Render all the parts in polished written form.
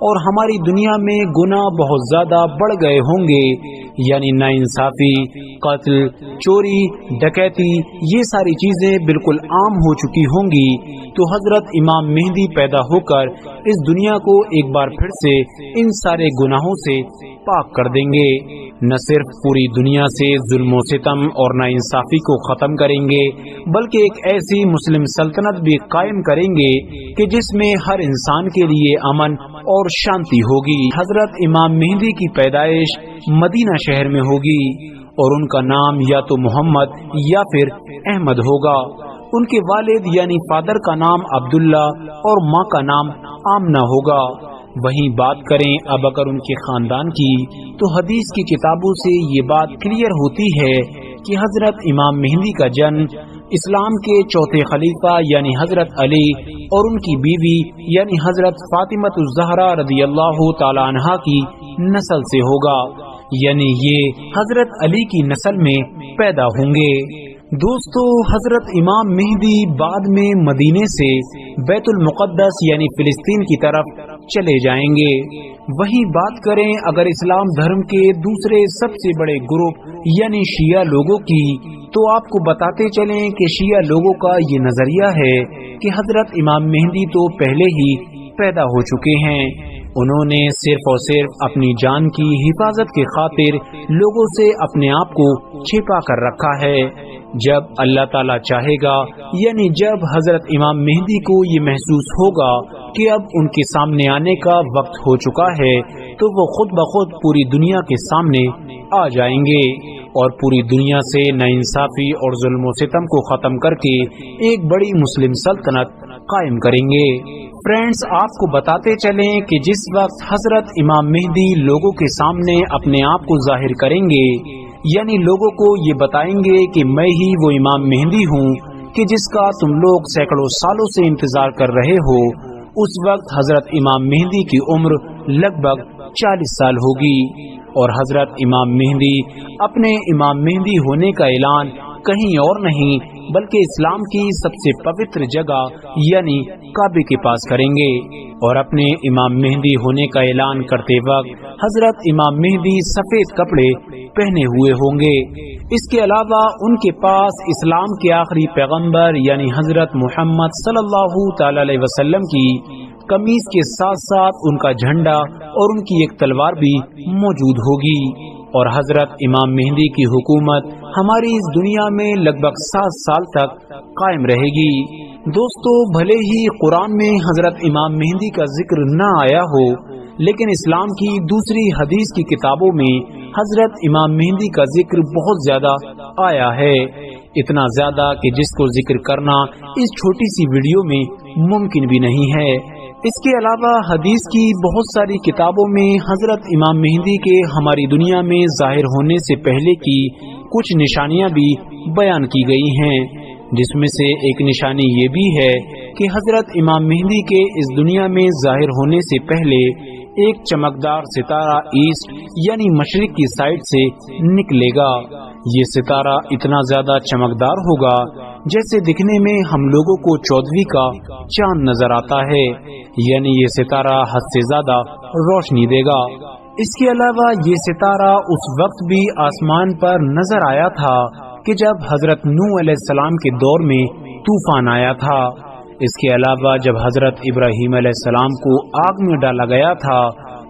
اور ہماری دنیا میں گناہ بہت زیادہ بڑھ گئے ہوں گے، یعنی ناانصافی، قتل، چوری، ڈکیتی، یہ ساری چیزیں بالکل عام ہو چکی ہوں گی، تو حضرت امام مہدی پیدا ہو کر اس دنیا کو ایک بار پھر سے ان سارے گناہوں سے پاک کر دیں گے۔ نہ صرف پوری دنیا سے ظلم و ستم اور ناانصافی کو ختم کریں گے، بلکہ ایک ایسی مسلم سلطنت بھی قائم کریں گے کہ جس میں ہر انسان کے لیے امن اور شانتی ہوگی۔ حضرت امام مہدی کی پیدائش مدینہ شہر میں ہوگی اور ان کا نام یا تو محمد یا پھر احمد ہوگا۔ ان کے والد یعنی فادر کا نام عبداللہ اور ماں کا نام آمنہ ہوگا۔ وہیں بات کریں اب اگر ان کے خاندان کی، تو حدیث کی کتابوں سے یہ بات کلیئر ہوتی ہے کہ حضرت امام مہدی کا جنم اسلام کے چوتھے خلیفہ یعنی حضرت علی اور ان کی بیوی یعنی حضرت فاطمہ الزہرا رضی اللہ تعالی عنہا کی نسل سے ہوگا، یعنی یہ حضرت علی کی نسل میں پیدا ہوں گے۔ دوستو، حضرت امام مہدی بعد میں مدینے سے بیت المقدس یعنی فلسطین کی طرف چلے جائیں گے۔ وہیں بات کریں اگر اسلام دھرم کے دوسرے سب سے بڑے گروپ یعنی شیعہ لوگوں کی، تو آپ کو بتاتے چلیں کہ شیعہ لوگوں کا یہ نظریہ ہے کہ حضرت امام مہدی تو پہلے ہی پیدا ہو چکے ہیں، انہوں نے صرف اور صرف اپنی جان کی حفاظت کی خاطر لوگوں سے اپنے آپ کو چھپا کر رکھا ہے۔ جب اللہ تعالیٰ چاہے گا، یعنی جب حضرت امام مہدی کو یہ محسوس ہوگا کہ اب ان کے سامنے آنے کا وقت ہو چکا ہے، تو وہ خود بخود پوری دنیا کے سامنے آ جائیں گے اور پوری دنیا سے ناانصافی اور ظلم و ستم کو ختم کر کے ایک بڑی مسلم سلطنت قائم کریں گے۔ فرینڈز، آپ کو بتاتے چلیں کہ جس وقت حضرت امام مہدی لوگوں کے سامنے اپنے آپ کو ظاہر کریں گے، یعنی لوگوں کو یہ بتائیں گے کہ میں ہی وہ امام مہدی ہوں کہ جس کا تم لوگ سینکڑوں سالوں سے انتظار کر رہے ہو، اس وقت حضرت امام مہدی کی عمر لگ بھگ 40 سال ہوگی، اور حضرت امام مہدی اپنے امام مہدی ہونے کا اعلان کہیں اور نہیں بلکہ اسلام کی سب سے پوتر جگہ یعنی کعبے کے پاس کریں گے، اور اپنے امام مہدی ہونے کا اعلان کرتے وقت حضرت امام مہدی سفید کپڑے پہنے ہوئے ہوں گے۔ اس کے علاوہ ان کے پاس اسلام کے آخری پیغمبر یعنی حضرت محمد صلی اللہ تعالی علیہ وسلم کی قمیص کے ساتھ ساتھ ان کا جھنڈا اور ان کی ایک تلوار بھی موجود ہوگی، اور حضرت امام مہدی کی حکومت ہماری اس دنیا میں لگ بھگ 7 سال تک قائم رہے گی۔ دوستو، بھلے ہی قرآن میں حضرت امام مہدی کا ذکر نہ آیا ہو، لیکن اسلام کی دوسری حدیث کی کتابوں میں حضرت امام مہدی کا ذکر بہت زیادہ آیا ہے، اتنا زیادہ کہ جس کو ذکر کرنا اس چھوٹی سی ویڈیو میں ممکن بھی نہیں ہے۔ اس کے علاوہ حدیث کی بہت ساری کتابوں میں حضرت امام مہدی کے ہماری دنیا میں ظاہر ہونے سے پہلے کی کچھ نشانیاں بھی بیان کی گئی ہیں، جس میں سے ایک نشانی یہ بھی ہے کہ حضرت امام مہدی کے اس دنیا میں ظاہر ہونے سے پہلے ایک چمکدار ستارہ ایسٹ یعنی مشرق کی سائڈ سے نکلے گا۔ یہ ستارہ اتنا زیادہ چمکدار ہوگا جیسے دکھنے میں ہم لوگوں کو 14ویں کا چاند نظر آتا ہے، یعنی یہ ستارہ حد سے زیادہ روشنی دے گا۔ اس کے علاوہ یہ ستارہ اس وقت بھی آسمان پر نظر آیا تھا کہ جب حضرت نوح علیہ السلام کے دور میں طوفان آیا تھا۔ اس کے علاوہ جب حضرت ابراہیم علیہ السلام کو آگ میں ڈالا گیا تھا،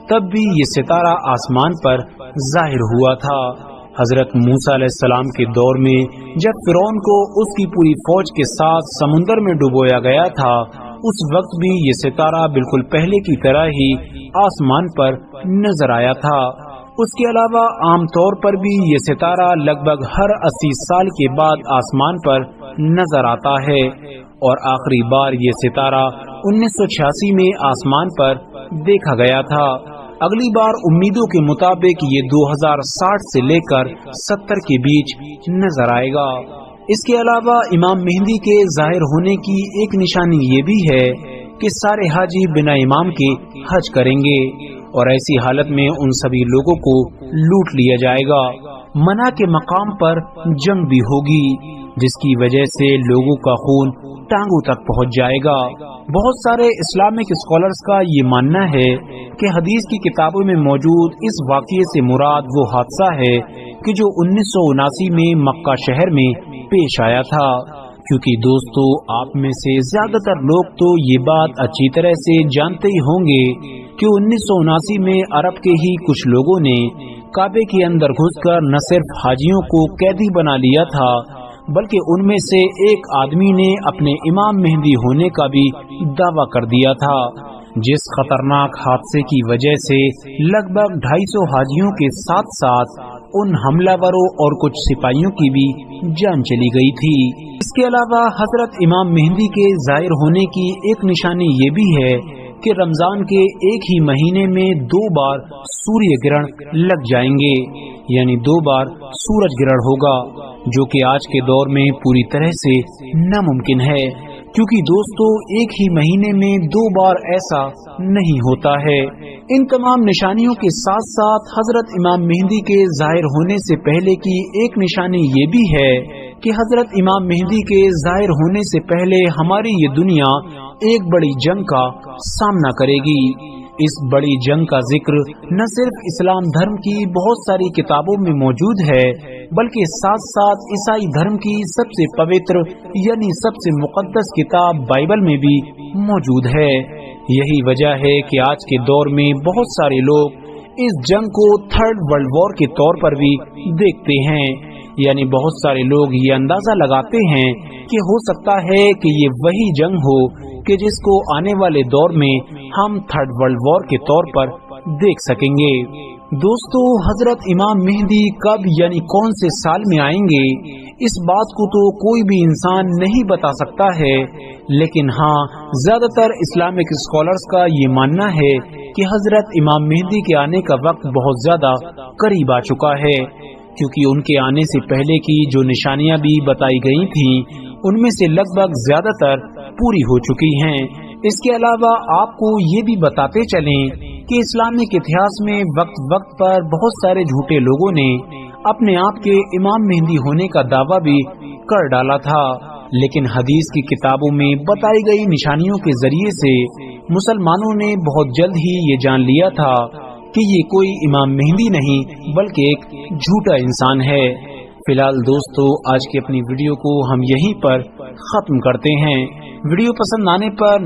تب بھی یہ ستارہ آسمان پر ظاہر ہوا تھا۔ حضرت موسیٰ علیہ السلام کے دور میں جب فرعون کو اس کی پوری فوج کے ساتھ سمندر میں ڈبویا گیا تھا، اس وقت بھی یہ ستارہ بالکل پہلے کی طرح ہی آسمان پر نظر آیا تھا۔ اس کے علاوہ عام طور پر بھی یہ ستارہ لگ بھگ ہر 80 سال کے بعد آسمان پر نظر آتا ہے، اور آخری بار یہ ستارہ 1986 میں آسمان پر دیکھا گیا تھا۔ اگلی بار امیدوں کے مطابق یہ 2060 سے لے کر 70 کے بیچ نظر آئے گا۔ اس کے علاوہ امام مہدی کے ظاہر ہونے کی ایک نشانی یہ بھی ہے کہ سارے حاجی بنا امام کے حج کریں گے، اور ایسی حالت میں ان سبھی لوگوں کو لوٹ لیا جائے گا۔ منع کے مقام پر جنگ بھی ہوگی، جس کی وجہ سے لوگوں کا خون ٹانگوں تک پہنچ جائے گا۔ بہت سارے اسلامک اسکالرز کا یہ ماننا ہے کہ حدیث کی کتابوں میں موجود اس واقعے سے مراد وہ حادثہ ہے کہ جو 1979 میں مکہ شہر میں پیش آیا تھا، کیونکہ دوستو آپ میں سے زیادہ تر لوگ تو یہ بات اچھی طرح سے جانتے ہی ہوں گے کہ 1979 میں عرب کے ہی کچھ لوگوں نے کعبے کے اندر گھس کر نہ صرف حاجیوں کو قیدی بنا لیا تھا، بلکہ ان میں سے ایک آدمی نے اپنے امام مہدی ہونے کا بھی دعویٰ کر دیا تھا، جس خطرناک حادثے کی وجہ سے لگ بھگ 250 حاجیوں کے ساتھ ساتھ ان حملہ وروں اور کچھ سپاہیوں کی بھی جان چلی گئی تھی۔ اس کے علاوہ حضرت امام مہدی کے ظاہر ہونے کی ایک نشانی یہ بھی ہے کہ رمضان کے ایک ہی مہینے میں 2 بار سوریہ گرہن لگ جائیں گے، یعنی 2 بار سورج گرہن ہوگا، جو کہ آج کے دور میں پوری طرح سے ناممکن ہے، کیونکہ دوستو ایک ہی مہینے میں 2 بار ایسا نہیں ہوتا ہے۔ ان تمام نشانیوں کے ساتھ ساتھ حضرت امام مہدی کے ظاہر ہونے سے پہلے کی ایک نشانی یہ بھی ہے کہ حضرت امام مہدی کے ظاہر ہونے سے پہلے ہماری یہ دنیا ایک بڑی جنگ کا سامنا کرے گی۔ اس بڑی جنگ کا ذکر نہ صرف اسلام دھرم کی بہت ساری کتابوں میں موجود ہے، بلکہ ساتھ ساتھ عیسائی دھرم کی سب سے پوتر یعنی سب سے مقدس کتاب بائبل میں بھی موجود ہے۔ یہی وجہ ہے کہ آج کے دور میں بہت سارے لوگ اس جنگ کو 3rd ورلڈ وار کے طور پر بھی دیکھتے ہیں، یعنی بہت سارے لوگ یہ اندازہ لگاتے ہیں کہ ہو سکتا ہے کہ یہ وہی جنگ ہو کہ جس کو آنے والے دور میں ہم 3rd ورلڈ وار کے طور پر دیکھ سکیں گے۔ دوستو حضرت امام مہدی کب یعنی کون سے سال میں آئیں گے، اس بات کو تو کوئی بھی انسان نہیں بتا سکتا ہے، لیکن ہاں زیادہ تر اسلامک اسکالرز کا یہ ماننا ہے کہ حضرت امام مہدی کے آنے کا وقت بہت زیادہ قریب آ چکا ہے، کیونکہ ان کے آنے سے پہلے کی جو نشانیاں بھی بتائی گئی تھیں ان میں سے لگ بھگ زیادہ تر پوری ہو چکی ہیں۔ اس کے علاوہ آپ کو یہ بھی بتاتے چلیں کہ اسلامک اتہاس میں وقت وقت پر بہت سارے جھوٹے لوگوں نے اپنے آپ کے امام مہدی ہونے کا دعویٰ بھی کر ڈالا تھا، لیکن حدیث کی کتابوں میں بتائی گئی نشانیوں کے ذریعے سے مسلمانوں نے بہت جلد ہی یہ جان لیا تھا کہ یہ کوئی امام مہدی نہیں بلکہ ایک جھوٹا انسان ہے۔ فی الحال دوستو آج کی اپنی ویڈیو کو ہم یہیں پر ختم کرتے ہیں۔ ویڈیو پسند آنے پر